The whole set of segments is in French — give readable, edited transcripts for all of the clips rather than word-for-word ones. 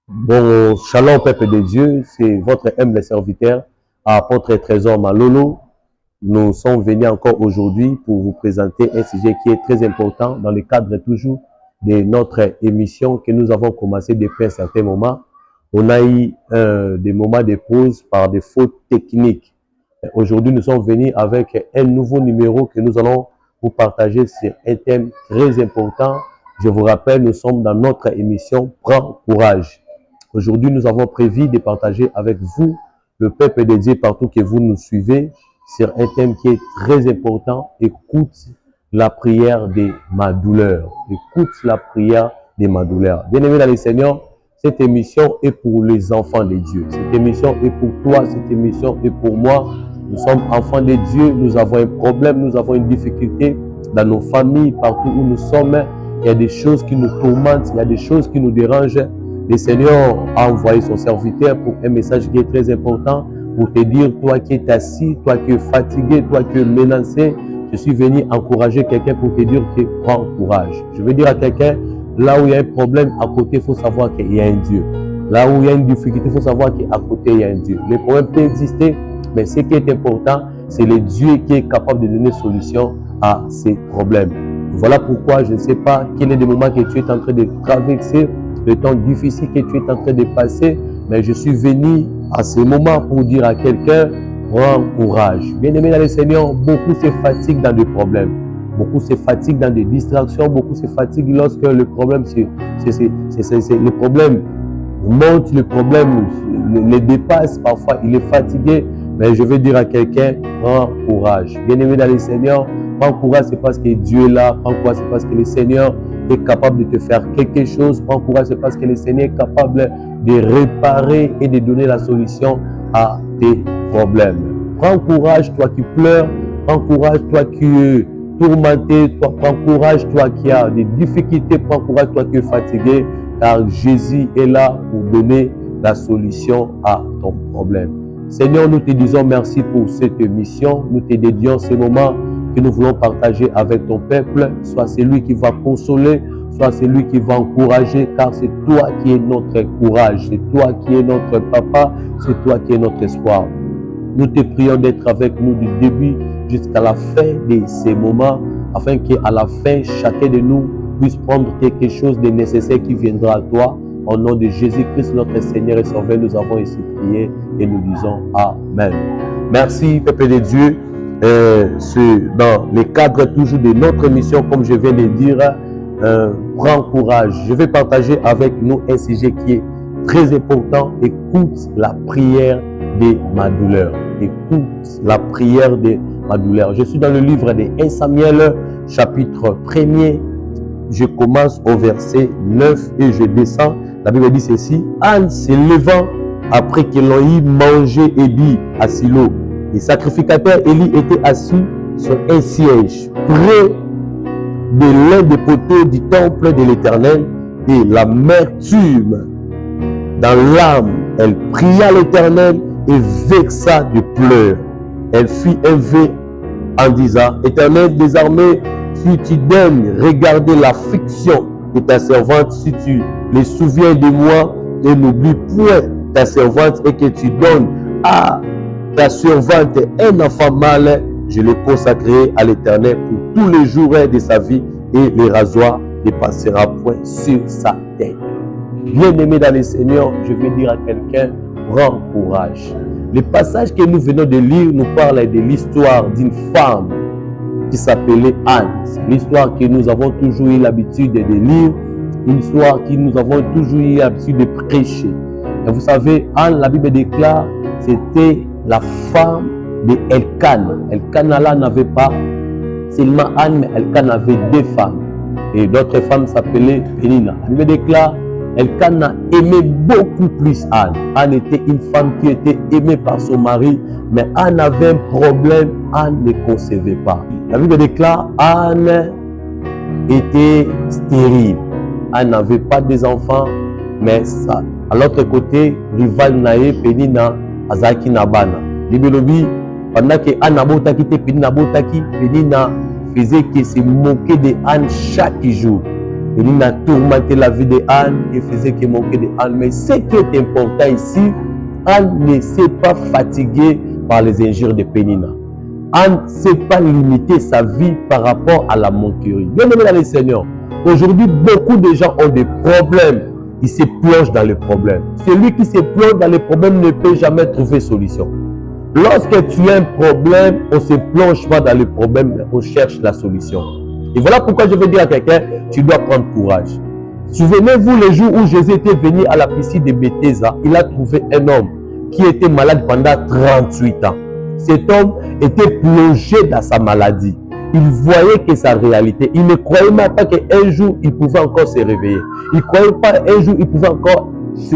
Bon, shalom peuple de Dieu, c'est votre humble serviteur, apôtre Trésor Malolo. Nous sommes venus encore aujourd'hui pour vous présenter un sujet qui est très important dans le cadre toujours de notre émission que nous avons commencé depuis un certain moment. On a eu des moments de pause par des fautes techniques. Aujourd'hui, nous sommes venus avec un nouveau numéro que nous allons vous partager sur un thème très important. Je vous rappelle, nous sommes dans notre émission Prends courage. Aujourd'hui, nous avons prévu de partager avec vous, le peuple de Dieu, partout que vous nous suivez, sur un thème qui est très important. Écoute la prière de ma douleur. Écoute la prière de ma douleur. Bien-aimés dans le Seigneur, cette émission est pour les enfants de Dieu. Cette émission est pour toi, cette émission est pour moi. Nous sommes enfants de Dieu, nous avons un problème, nous avons une difficulté dans nos familles, partout où nous sommes. Il y a des choses qui nous tourmentent, il y a des choses qui nous dérangent. Le Seigneur a envoyé son serviteur pour un message qui est très important, pour te dire, toi qui es assis, toi qui es fatigué, toi qui es menacé, je suis venu encourager quelqu'un pour te dire que prends courage. Je veux dire à quelqu'un, là où il y a un problème, à côté, il faut savoir qu'il y a un Dieu. Là où il y a une difficulté, il faut savoir qu'à côté, il y a un Dieu. Le problème peut exister, mais ce qui est important, c'est le Dieu qui est capable de donner solution à ces problèmes. Voilà pourquoi je ne sais pas quel est le moment que tu es en train de traverser, le temps difficile que tu es en train de passer, mais je suis venu à ce moment pour dire à quelqu'un, prends courage. Bien-aimé dans le Seigneur, beaucoup se fatiguent dans des problèmes, beaucoup se fatiguent dans des distractions, beaucoup se fatiguent lorsque le problème, le problème monte, le problème le dépasse, parfois il est fatigué, mais je veux dire à quelqu'un, prends courage. Bien-aimé dans le Seigneur, prends courage, c'est parce que Dieu est là, prends courage, c'est parce que le Seigneur est capable de te faire quelque chose. Prends courage, c'est parce que le Seigneur est capable de réparer et de donner la solution à tes problèmes. Prends courage, toi qui pleures. Prends courage, toi qui es tourmenté. Prends courage, toi qui as des difficultés. Prends courage, toi qui es fatigué. Car Jésus est là pour donner la solution à ton problème. Seigneur, nous te disons merci pour cette mission. Nous te dédions ce moment que nous voulons partager avec ton peuple, soit celui qui va consoler, soit celui qui va encourager, car c'est toi qui es notre courage, c'est toi qui es notre papa, c'est toi qui es notre espoir. Nous te prions d'être avec nous du début jusqu'à la fin de ces moments, afin qu'à la fin, chacun de nous puisse prendre quelque chose de nécessaire qui viendra à toi. Au nom de Jésus-Christ, notre Seigneur et Sauveur, nous avons ici prié et nous disons Amen. Merci, peuple de Dieu. Dans le cadre toujours de notre mission, comme je viens de dire, prends courage. Je vais partager avec nous un sujet qui est très important. Écoute la prière de ma douleur. Écoute la prière de ma douleur. Je suis dans le livre de 1 Samuel, chapitre 1er. Je commence au verset 9 et je descends. La Bible dit ceci. Anne se levant après que l'on y mangé et dit à Silo. Le sacrificateur Élie était assis sur un siège près de l'un des poteaux du temple de l'Éternel et l'amertume dans l'âme. Elle pria l'Éternel et vexa de pleurs. Elle fit un vœu en disant, Éternel des armées, si tu daignes regarder l'affliction de ta servante, si tu les souviens de moi et n'oublie point ta servante et que tu donnes à ta servante un enfant mâle, je le consacrerai à l'Éternel pour tous les jours de sa vie et les rasoirs ne passera point sur sa tête. Bien-aimé dans le Seigneur, je vais dire à quelqu'un, prends courage. Le passage que nous venons de lire nous parle de l'histoire d'une femme qui s'appelait Anne. C'est l'histoire que nous avons toujours eu l'habitude de lire, une histoire que nous avons toujours eu l'habitude de prêcher. Et vous savez, Anne, la Bible déclare, c'était la femme de Elkana. Elkana là n'avait pas seulement Anne, mais Elkana avait deux femmes. Et d'autres femmes s'appelaient Pénina. La Bible déclare, Elkana aimait beaucoup plus Anne. Anne était une femme qui était aimée par son mari, mais Anne avait un problème, Anne ne concevait pas. La Bible déclare, Anne était stérile. Anne n'avait pas des enfants, mais ça. À l'autre côté, rival nae Pénina, Azaki Nabana. Libelobi, pendant que Anne Nabotaki te Pénina Botaki, Pénina faisait que se moquer de Anne chaque jour. Pénine a tourmenté la vie de Anne et faisait qu'il manquait de Anne. Mais ce qui est important ici, Anne ne s'est pas fatiguée par les injures de Pénina. Anne ne s'est pas limité sa vie par rapport à la moquerie. Bien aimé dans le Seigneur, aujourd'hui, beaucoup de gens ont des problèmes. Ils se plongent dans les problèmes. Celui qui se plonge dans les problèmes ne peut jamais trouver solution. Lorsque tu as un problème, on ne se plonge pas dans les problèmes, on cherche la solution. Et voilà pourquoi je veux dire à quelqu'un, tu dois prendre courage. Souvenez-vous le jour où Jésus était venu à la piscine de Bethesda, il a trouvé un homme qui était malade pendant 38 ans. Cet homme était plongé dans sa maladie. Il voyait que sa réalité. Il ne croyait même pas qu'un jour, il pouvait encore se réveiller. Il ne croyait pas qu'un jour, il pouvait encore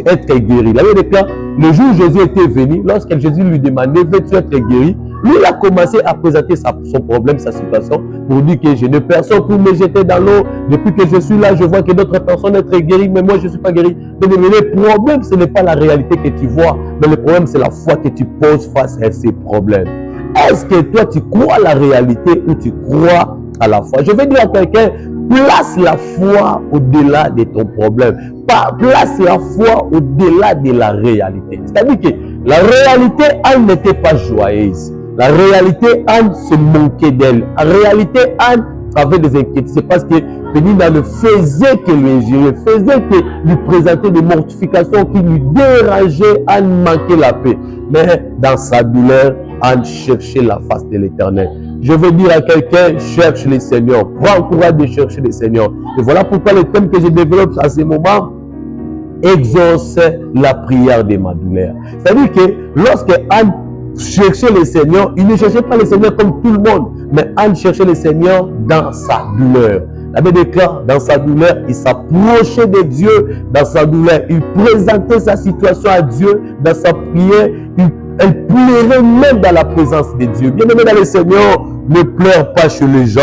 être guéri. La vérité, le jour où Jésus était venu, lorsque Jésus lui demandait, veux-tu être guéri? Lui, il a commencé à présenter son problème, sa situation, pour dire que je n'ai personne pour me jeter dans l'eau. Depuis que je suis là, je vois que d'autres personnes sont guéries, mais moi, je ne suis pas guéri. Mais le problème, ce n'est pas la réalité que tu vois, mais le problème, c'est la foi que tu poses face à ces problèmes. Est-ce que toi, tu crois à la réalité ou tu crois à la foi? Je vais dire à quelqu'un, place la foi au-delà de ton problème. Place la foi au-delà de la réalité. C'est-à-dire que la réalité, Anne n'était pas joyeuse. La réalité, Anne se manquait d'elle. La réalité, Anne avait des inquiétudes. C'est parce que Pénina ne faisait que lui injurer, faisait que lui présenter des mortifications qui lui dérangeaient. Anne manquait la paix. Mais dans sa douleur, Anne cherchait la face de l'Éternel. Je veux dire à quelqu'un, cherche le Seigneur. Prends le courage de chercher le Seigneur. Et voilà pourquoi le thème que je développe à ce moment, exauce la prière de ma douleur. C'est-à-dire que lorsque Anne cherchait le Seigneur, il ne cherchait pas le Seigneur comme tout le monde, mais Anne cherchait le Seigneur dans sa douleur. La Bible déclare, dans sa douleur, il s'approchait de Dieu. Dans sa douleur, il présentait sa situation à Dieu. Dans sa prière, elle pleurait même dans la présence de Dieu. Bien aimé dans le Seigneur, ne pleure pas chez les gens.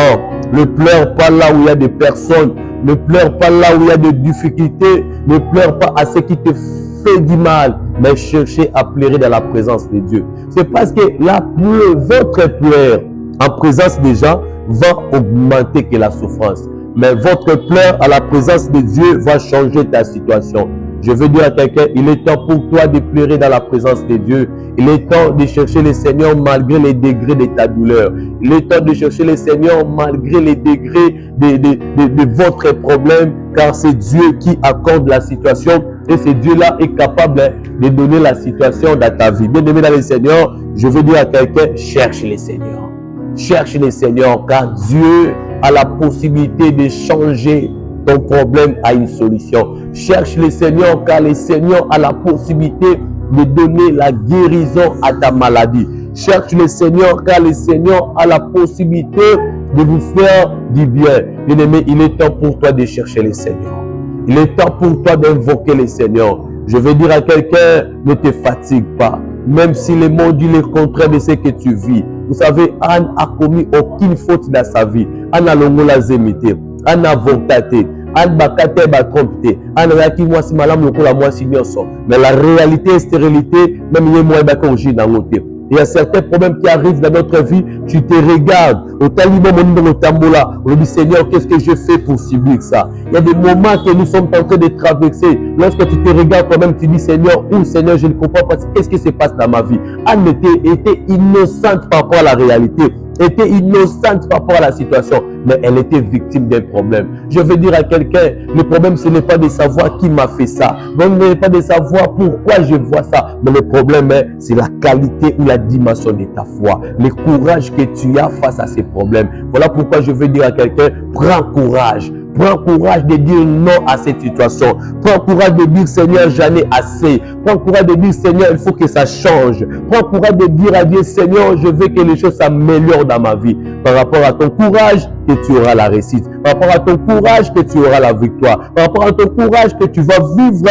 Ne pleure pas là où il y a des personnes. Ne pleure pas là où il y a des difficultés. Ne pleure pas à ce qui te fait du mal. Mais cherchez à pleurer dans la présence de Dieu. C'est parce que votre pleur en présence des gens va augmenter que la souffrance. Mais votre pleur à la présence de Dieu va changer ta situation. Je veux dire à quelqu'un, il est temps pour toi de pleurer dans la présence de Dieu. Il est temps de chercher le Seigneur malgré les degrés de ta douleur. Il est temps de chercher le Seigneur malgré les degrés de votre problème, car c'est Dieu qui accorde la situation et ce Dieu-là est capable de donner la situation dans ta vie. Bien aimé dans le Seigneur, je veux dire à quelqu'un, cherche le Seigneur. Cherche le Seigneur, car Dieu a la possibilité de changer ton problème à une solution. Cherche le Seigneur, car le Seigneur a la possibilité de donner la guérison à ta maladie. Cherche le Seigneur, car le Seigneur a la possibilité de vous faire du bien. Bien-aimé, il est temps pour toi de chercher le Seigneur. Il est temps pour toi d'invoquer le Seigneur. Je veux dire à quelqu'un, ne te fatigue pas. Même si le monde dit le contraire de ce que tu vis. Vous savez, Anne a commis aucune faute dans sa vie. Anne a longola zemité. Anne a avorté. Anne bakate ba trompé. Anne a qui moi si malam lokola moi si nyoso. Mais la réalité, stérilité, même les mois baka oji dans l'autre. Il y a certains problèmes qui arrivent dans notre vie. Tu te regardes. Au talibé mon au tambola. On dit Seigneur, qu'est-ce que je fais pour subir ça? Il y a des moments que nous sommes en train de traverser. Lorsque tu te regardes toi-même, tu dis Seigneur, ou Seigneur, je ne comprends pas. Qu'est-ce qui se passe dans ma vie? Anne était innocente par rapport à la réalité. Était innocente par rapport à la situation, mais elle était victime d'un problème. Je veux dire à quelqu'un, le problème ce n'est pas de savoir qui m'a fait ça, ce n'est pas de savoir pourquoi je vois ça, mais le problème c'est la qualité ou la dimension de ta foi, le courage que tu as face à ces problèmes. Voilà pourquoi je veux dire à quelqu'un, prends courage. Prends courage de dire non à cette situation. Prends courage de dire Seigneur, j'en ai assez. Prends courage de dire Seigneur, il faut que ça change. Prends courage de dire à Dieu Seigneur, je veux que les choses s'améliorent dans ma vie. Par rapport à ton courage, que tu auras la réussite. Par rapport à ton courage, que tu auras la victoire. Par rapport à ton courage, que tu vas vivre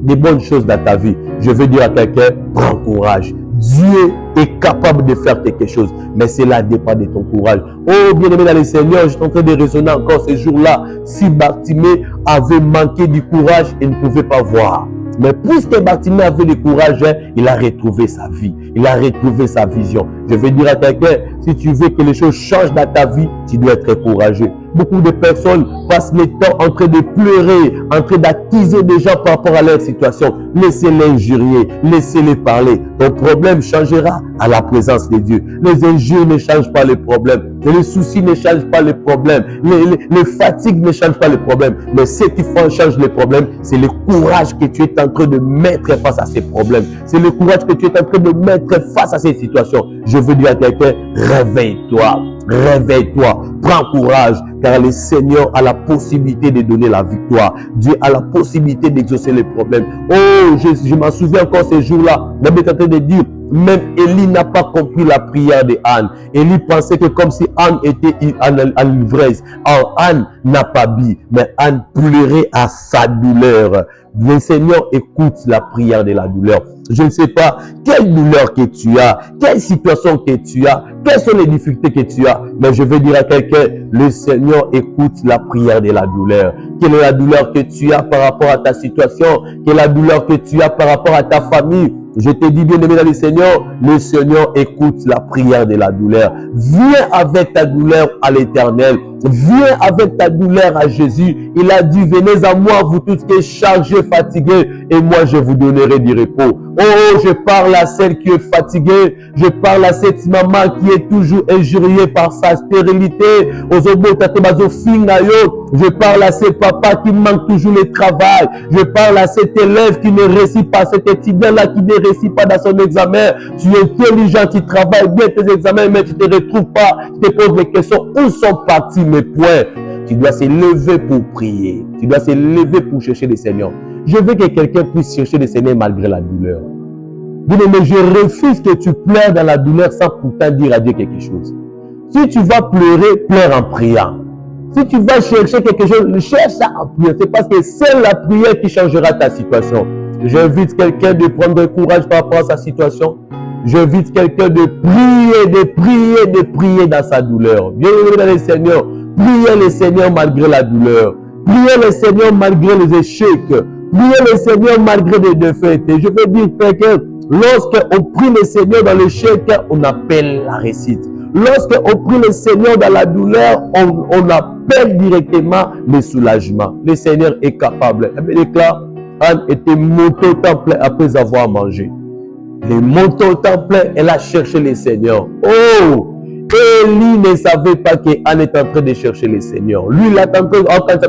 des bonnes choses dans ta vie. Je veux dire à quelqu'un, prends courage. Dieu est capable de faire quelque chose, mais cela dépend de ton courage. Oh, bien-aimé dans le Seigneur, je suis en train de raisonner encore ces jours-là. Si Bartimée avait manqué du courage, il ne pouvait pas voir. Mais puisque Bartimée avait le courage, il a retrouvé sa vie. Il a retrouvé sa vision. Je veux dire à quelqu'un, Si tu veux que les choses changent dans ta vie, tu dois être courageux. Beaucoup de personnes passent le temps en train de pleurer, en train d'accuser des gens par rapport à leur situation. Laissez-les injurier, laissez-les parler. Ton problème changera à la présence de Dieu. Les injures ne changent pas les problèmes. Les soucis ne changent pas les problèmes. Les fatigues ne changent pas les problèmes. Mais ce qui change les problèmes, c'est le courage que tu es en train de mettre face à ces problèmes. C'est le courage que tu es en train de mettre face à ces situations. Je veux dire à quelqu'un, réveille-toi. Réveille-toi, prends courage, car le Seigneur a la possibilité de donner la victoire. Dieu a la possibilité d'exaucer les problèmes. Oh, je m'en souviens encore ces jours-là. La Bible est en train de dire, même Élie n'a pas compris la prière de Anne. Élie pensait que comme si Anne était en ivresse. Or, Anne n'a pas bu, mais Anne pleurait à sa douleur. Le Seigneur écoute la prière de la douleur. Je ne sais pas quelle douleur que tu as, quelle situation que tu as, quelles sont les difficultés que tu as. Mais je veux dire à quelqu'un, le Seigneur écoute la prière de la douleur. Quelle est la douleur que tu as par rapport à ta situation? Quelle est la douleur que tu as par rapport à ta famille? Je te dis, bien-aimé dans le Seigneur écoute la prière de la douleur. Viens avec ta douleur à l'Éternel. Viens avec ta douleur à Jésus. Il a dit, venez à moi, vous tous qui êtes chargés, fatigués, et moi je vous donnerai du repos. Oh, je parle à celle qui est fatiguée. Je parle à cette maman qui est toujours injuriée par sa stérilité. Je parle à ce papa qui manque toujours le travail. Je parle à cet élève qui ne réussit pas, cet étudiant-là qui ne réussit pas dans son examen. Tu es intelligent, tu travailles bien tes examens, mais tu ne te retrouves pas. Tu te poses des questions. Où sont partis mes points? Tu dois se lever pour prier. Tu dois se lever pour chercher le Seigneur. Je veux que quelqu'un puisse chercher le Seigneur malgré la douleur. Mais je refuse que tu pleures dans la douleur sans pourtant dire à Dieu quelque chose. Si tu vas pleurer, pleure en priant. Si tu vas chercher quelque chose, cherche ça en priant. C'est parce que c'est la prière qui changera ta situation. J'invite quelqu'un de prendre courage par rapport à sa situation. J'invite quelqu'un de prier dans sa douleur. Bienvenue dans le Seigneur. Priez le Seigneur malgré la douleur. Priez le Seigneur malgré les échecs. Priez le Seigneur malgré les défaites. Et je veux dire quelqu'un, lorsqu'on prie le Seigneur dans l'échec, on appelle la réussite. Lorsqu'on prie le Seigneur dans la douleur, on appelle directement le soulagement. Le Seigneur est capable. Elle me déclare, Anne était montée au temple après avoir mangé. Elle est montée au temple, elle a cherché le Seigneur. Oh! Élie ne savait pas qu'Anne est en train de chercher le Seigneur. Lui, il attendait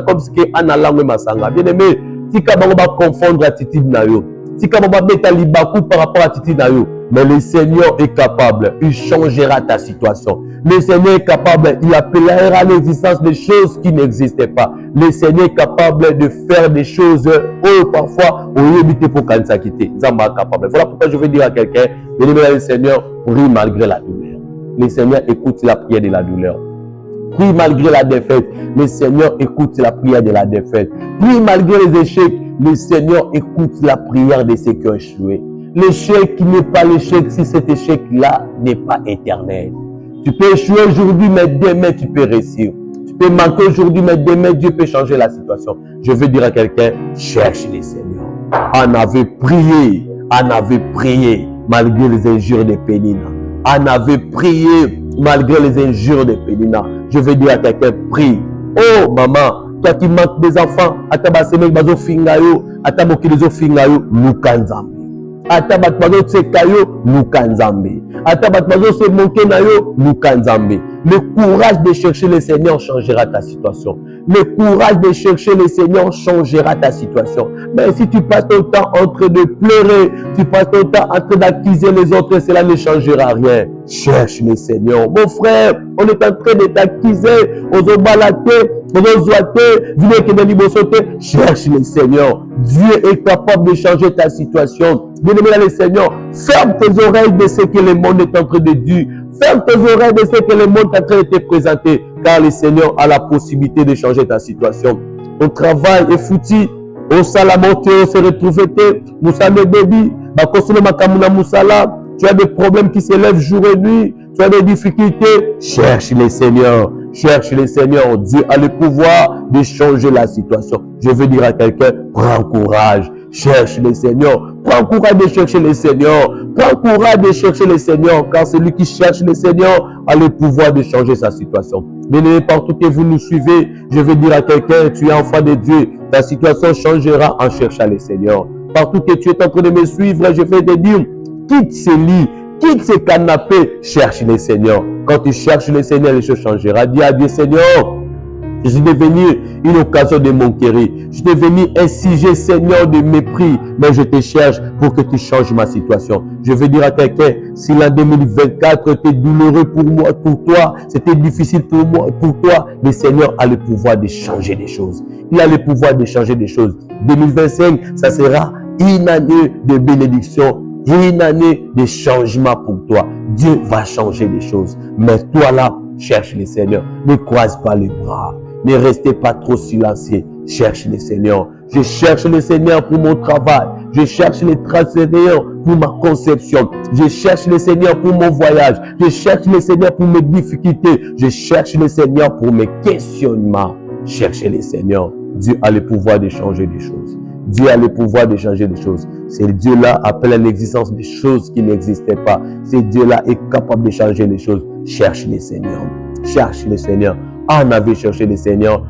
comme si Anne a langue masanga. Bien aimé, si on va confondre attitude na yo, si on va mettre libakou par rapport à attitude na yo, mais le Seigneur est capable, il changera ta situation. Le Seigneur est capable, il appellera à l'existence des choses qui n'existaient pas. Le Seigneur est capable de faire des choses parfois on évite pour quand ça quitter. Zamba capable. Voilà pourquoi je veux dire à quelqu'un, bien-aimé le Seigneur, prie malgré la douleur. Le Seigneur écoute la prière de la douleur. Prie malgré la défaite. Le Seigneur écoute la prière de la défaite. Prie malgré les échecs. Le Seigneur écoute la prière de ceux qui ont échoué. L'échec qui n'est pas l'échec si cet échec-là n'est pas éternel. Tu peux échouer aujourd'hui, mais demain tu peux réussir. Tu peux manquer aujourd'hui, mais demain Dieu peut changer la situation. Je veux dire à quelqu'un, cherche le Seigneur. Anne avait prié malgré les injures de Pénina. Anne avait prié malgré les injures de Pénina. Je veux dire à quelqu'un, prie. Oh maman, toi qui manques des enfants, atabasemek bazo fingayo, atabokilizo fingayo, lukanzambe. Atabat bazo tsekayo, lukanzambe. Atabat bazo se moke nayo, lukanzambe. Le courage de chercher le Seigneur changera ta situation. Le courage de chercher le Seigneur changera ta situation. Mais si tu passes ton temps en train de pleurer, tu passes ton temps en train d'accuser les autres, cela ne changera rien. Cherche le Seigneur. Mon frère, on est en train de t'accuser, on se balater, on se zoiter, cherche le Seigneur. Dieu est capable de changer ta situation. Bien-aimé dans le Seigneur, ferme tes oreilles de ce que le monde est en train de dire. Ferme tes oreilles de ce que le monde est en train de te présenter, car le Seigneur a la possibilité de changer ta situation. Ton travail est foutu, au salamote, on se retrouve, Moussame Baby, tu as des problèmes qui s'élèvent jour et nuit, tu as des difficultés, cherche le Seigneur. Cherche le Seigneur. Dieu a le pouvoir de changer la situation. Je veux dire à quelqu'un, prends courage. Cherche le Seigneur. Prends courage de chercher le Seigneur. Prends courage de chercher le Seigneur, car celui qui cherche le Seigneur a le pouvoir de changer sa situation. Bien-aimés, partout que vous nous suivez, je veux dire à quelqu'un, tu es enfant de Dieu, ta situation changera en cherchant le Seigneur. Partout que tu es en train de me suivre, je vais te dire, quitte ces lits, quitte ces canapés, cherche le Seigneur. Quand tu cherches le Seigneur, les choses changeront. Dis à Dieu, Seigneur, je suis devenu une occasion de m'enquérir. Je suis devenu un sujet, Seigneur, de mépris. Mais je te cherche pour que tu changes ma situation. Je veux dire à quelqu'un, si l'an 2024 était douloureux pour moi, pour toi, c'était difficile pour moi, pour toi, le Seigneur a le pouvoir de changer des choses. Il a le pouvoir de changer des choses. 2025, ça sera une année de bénédiction, une année de changement pour toi. Dieu va changer les choses. Mais toi là, cherche le Seigneur. Ne croise pas les bras. Ne restez pas trop silencieux. Cherche le Seigneur. Je cherche le Seigneur pour mon travail. Je cherche le Seigneur pour ma conception. Je cherche le Seigneur pour mon voyage. Je cherche le Seigneur pour mes difficultés. Je cherche le Seigneur pour mes questionnements. Cherchez le Seigneur. Dieu a le pouvoir de changer des choses. Dieu a le pouvoir de changer des choses. C'est Dieu-là appelle à l'existence des choses qui n'existaient pas. C'est Dieu-là est capable de changer les choses. Cherche le Seigneur. Cherche le Seigneur. Anne avait cherché le Seigneur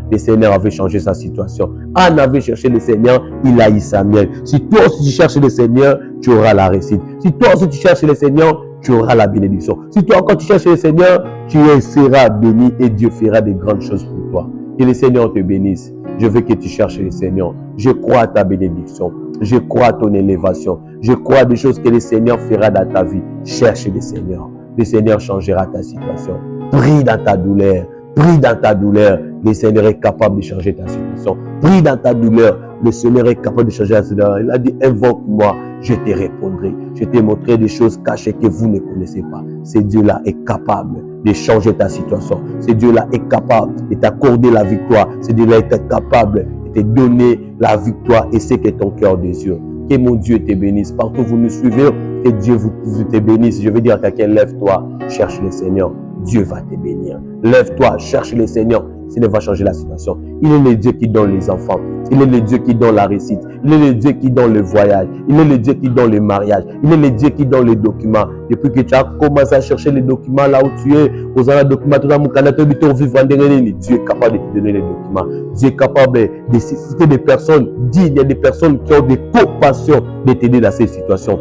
avait changé sa situation. Anne avait cherché le Seigneur, il a eu Samuel. Si toi aussi tu cherches le Seigneur, tu auras la réussite. Si toi aussi tu cherches le Seigneur, tu auras la bénédiction. Si toi encore tu cherches le Seigneur, tu seras béni et Dieu fera de grandes choses pour toi. Que le Seigneur te bénisse. Je veux que tu cherches le Seigneur. Je crois à ta bénédiction. Je crois à ton élévation. Je crois à des choses que le Seigneur fera dans ta vie. Cherche le Seigneur. Le Seigneur changera ta situation. Prie dans ta douleur. Prie dans ta douleur. Le Seigneur est capable de changer ta situation. Prie dans ta douleur. Le Seigneur est capable de changer ta situation. Il a dit, invoque-moi, je te répondrai. Je te montrerai des choses cachées que vous ne connaissez pas. Ce Dieu-là est capable de changer ta situation. Ce Dieu-là est capable de t'accorder la victoire. Ce Dieu-là est capable de te donner la victoire et c'est que ton cœur désire. Que mon Dieu te bénisse. Partout où vous nous suivez, que Dieu vous te bénisse. Je veux dire à quelqu'un, lève-toi, cherche le Seigneur. Dieu va te bénir. Lève-toi, cherche le Seigneur. Il va changer la situation. Il est le Dieu qui donne les enfants. Il est le Dieu qui donne la réussite. Il est le Dieu qui donne le voyage. Il est le Dieu qui donne le mariage. Il est le Dieu qui donne les documents. Depuis que tu as commencé à chercher les documents là où tu es, aux documents, Dieu est capable de te donner les documents. Dieu est capable de citer des personnes dignes, des personnes qui ont des compassions de t'aider dans ces situations.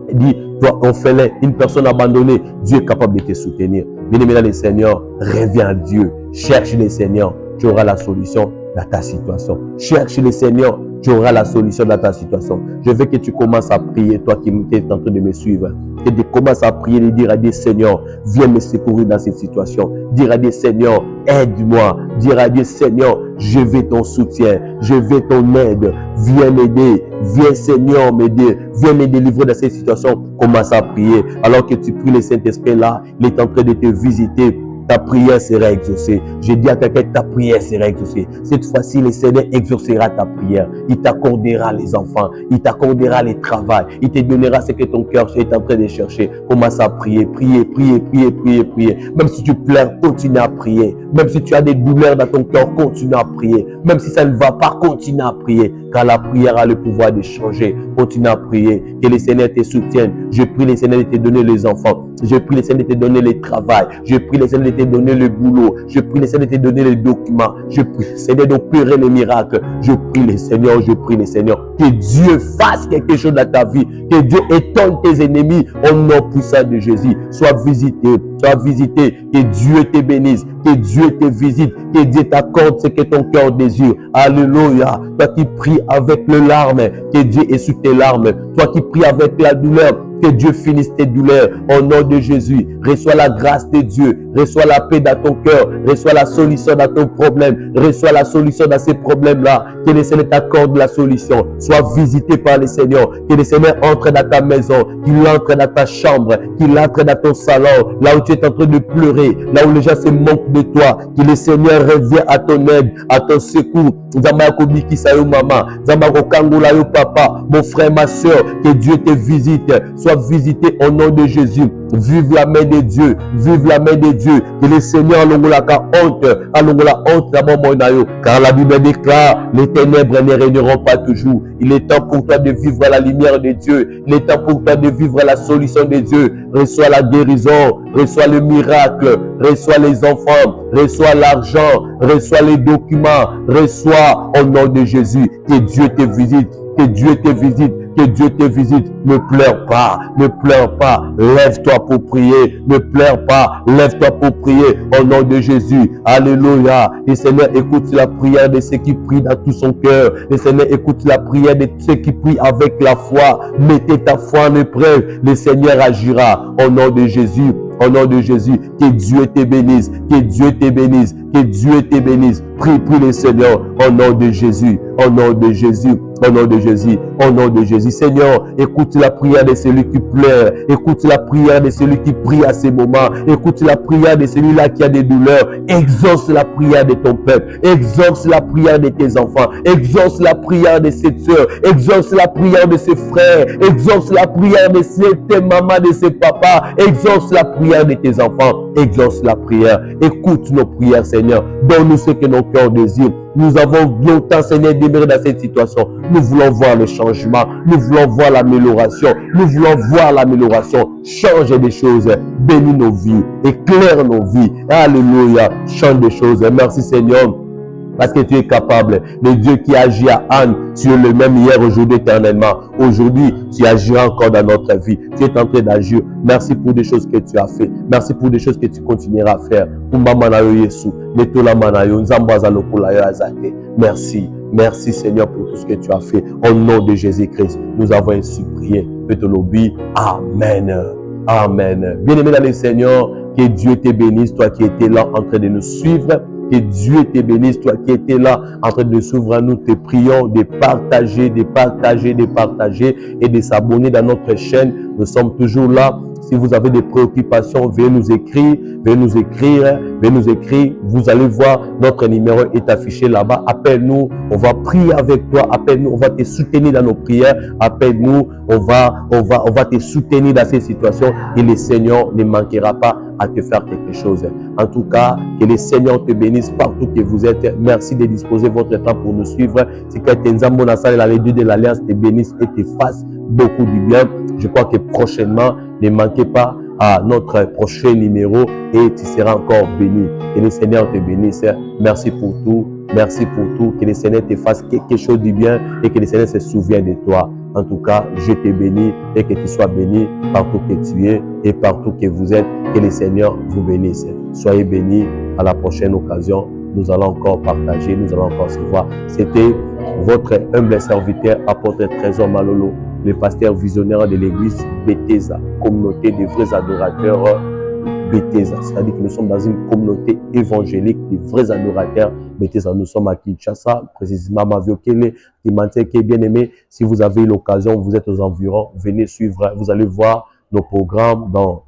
Il dit, toi, orphelin, une personne abandonnée, Dieu est capable de te soutenir. Bien-aimé dans le Seigneur, reviens à Dieu. Cherche le Seigneur, tu auras la solution dans ta situation. Cherche le Seigneur, tu auras la solution dans ta situation. Je veux que tu commences à prier, toi qui es en train de me suivre. Que tu commences à prier et dire à Dieu, Seigneur, viens me secourir dans cette situation. Dire à Dieu, Seigneur, aide-moi. Dire à Dieu, Seigneur, je veux ton soutien, je veux ton aide. Viens m'aider. Viens, Seigneur, m'aider. Viens me délivrer dans cette situation. Commence à prier. Alors que tu pries le Saint-Esprit là, il est en train de te visiter. Ta prière sera exaucée. Je dis à quelqu'un, ta prière sera exaucée. Cette fois-ci, le Seigneur exaucera ta prière. Il t'accordera les enfants. Il t'accordera les travail. Il te donnera ce que ton cœur est en train de chercher. Commence à prier, prier, prier, prier, prier, prier. Même si tu pleures, continue à prier. Même si tu as des douleurs dans ton cœur, continue à prier. Même si ça ne va pas, continue à prier. Car la prière a le pouvoir de changer. Continue à prier. Que le Seigneur te soutienne. Je prie le Seigneur de te donner les enfants. Je prie le Seigneur de te donner le travail. Je prie le Seigneur de te donner le boulot. Je prie le Seigneur de te donner les documents. Je prie le Seigneur d'opérer les miracles. Je prie le Seigneur, je prie le Seigneur. Que Dieu fasse quelque chose dans ta vie. Que Dieu étonne tes ennemis au nom puissant de Jésus. Sois visité. Sois visité. Que Dieu te bénisse. Que Dieu te visite. Que Dieu t'accorde ce que ton cœur désire. Alléluia. Toi qui pries avec les larmes, que Dieu essuie tes larmes. Toi qui pries avec la douleur, que Dieu finisse tes douleurs. Au nom de Jésus, reçois la grâce de Dieu. Reçois la paix dans ton cœur. Reçois la solution dans ton problème. Reçois la solution dans ces problèmes-là. Que le Seigneur t'accorde la solution. Sois visité par le Seigneur. Que le Seigneur entre dans ta maison. Qu'il entre dans ta chambre. Qu'il entre dans ton salon. Là où tu es en train de pleurer. Là où les gens se moquent de toi. Que le Seigneur revienne à ton aide, à ton secours. Nzamba Kobiki Sayo Maman, Nzamba Kokangola Yo Papa, mon frère, ma soeur, que Dieu te visite. Sois visité au nom de Jésus. Vive la main de Dieu, vive la main de Dieu. Que le Seigneur alongolaka honte, alongola honte d'abord monayo. Car la Bible déclare, les ténèbres ne régneront pas toujours. Il est temps pour toi de vivre la lumière de Dieu. Il est temps pour toi de vivre la solution de Dieu. Reçois la guérison, reçois le miracle, reçois les enfants, reçois l'argent, reçois les documents, reçois au nom de Jésus. Que Dieu te visite, que Dieu te visite. Que Dieu te visite. Ne pleure pas, ne pleure pas. Lève-toi pour prier. Ne pleure pas, lève-toi pour prier au nom de Jésus. Alléluia. Le Seigneur écoute la prière de ceux qui prient dans tout son cœur. Le Seigneur écoute la prière de ceux qui prient avec la foi. Mettez ta foi en épreuve. Le Seigneur agira au nom de Jésus. Au nom de Jésus, que Dieu te bénisse, que Dieu te bénisse, que Dieu te bénisse. Prie pour le Seigneur au nom de Jésus, au nom de Jésus, au nom de Jésus, au nom de Jésus. Seigneur, écoute la prière de celui qui pleure, écoute la prière de celui qui prie à ces moments, écoute la prière de celui-là qui a des douleurs. Exauce la prière de ton peuple, exauce la prière de tes enfants, exauce la prière de ses soeurs, exauce la prière de ses frères, exauce la prière de tes mamans, de ses papas, exauce la prière de tes enfants, exauce la prière. Écoute nos prières, Seigneur. Donne-nous ce que nos cœurs désirent. Nous avons longtemps, Seigneur, demeuré dans cette situation. Nous voulons voir le changement. Nous voulons voir l'amélioration. Nous voulons voir l'amélioration. Change des choses. Bénis nos vies. Éclaire nos vies. Alléluia. Change des choses. Merci, Seigneur. Parce que tu es capable. Le Dieu qui agit à Anne, tu es le même hier, aujourd'hui, éternellement. Aujourd'hui, tu agiras encore dans notre vie. Tu es en train d'agir. Merci pour des choses que tu as fait. Merci pour des choses que tu continueras à faire. Merci. Merci Seigneur pour tout ce que tu as fait. Au nom de Jésus-Christ, nous avons ainsi prié. Amen. Amen. Bien-aimé dans le Seigneur, que Dieu te bénisse, toi qui étais là en train de nous suivre. Que Dieu te bénisse, toi qui étais là en train de suivre. Nous te prions de partager, de partager, de partager et de s'abonner dans notre chaîne. Nous sommes toujours là. Si vous avez des préoccupations, veuillez nous écrire, veuillez nous écrire, veuillez nous écrire. Vous allez voir, notre numéro est affiché là-bas. Appelle-nous, on va prier avec toi. Appelle-nous, on va te soutenir dans nos prières. Appelle-nous, on va te soutenir dans ces situations et le Seigneur ne manquera pas à te faire quelque chose. En tout cas, que le Seigneur te bénisse partout que vous êtes. Merci de disposer votre temps pour nous suivre. C'est que Tenzambo Nassal, la Dieu de l'Alliance, te bénisse et te fasse beaucoup du bien. Je crois que prochainement, ne manquez pas à notre prochain numéro et tu seras encore béni. Que le Seigneur te bénisse. Merci pour tout. Merci pour tout. Que le Seigneur te fasse quelque chose du bien et que le Seigneur se souvienne de toi. En tout cas, je te bénis et que tu sois béni partout que tu es et partout que vous êtes. Que le Seigneur vous bénisse. Soyez bénis. À la prochaine occasion, nous allons encore partager, nous allons encore se voir. C'était votre humble serviteur, apôtre Trésor Malolo, le pasteur visionnaire de l'église Bethesda, communauté de vrais adorateurs Bethesda. C'est-à-dire que nous sommes dans une communauté évangélique de vrais adorateurs Bethesda. Nous sommes à Kinshasa, précisément à Maviokele, qui est bien aimé. Si vous avez l'occasion, vous êtes aux environs, venez suivre. Vous allez voir nos programmes dans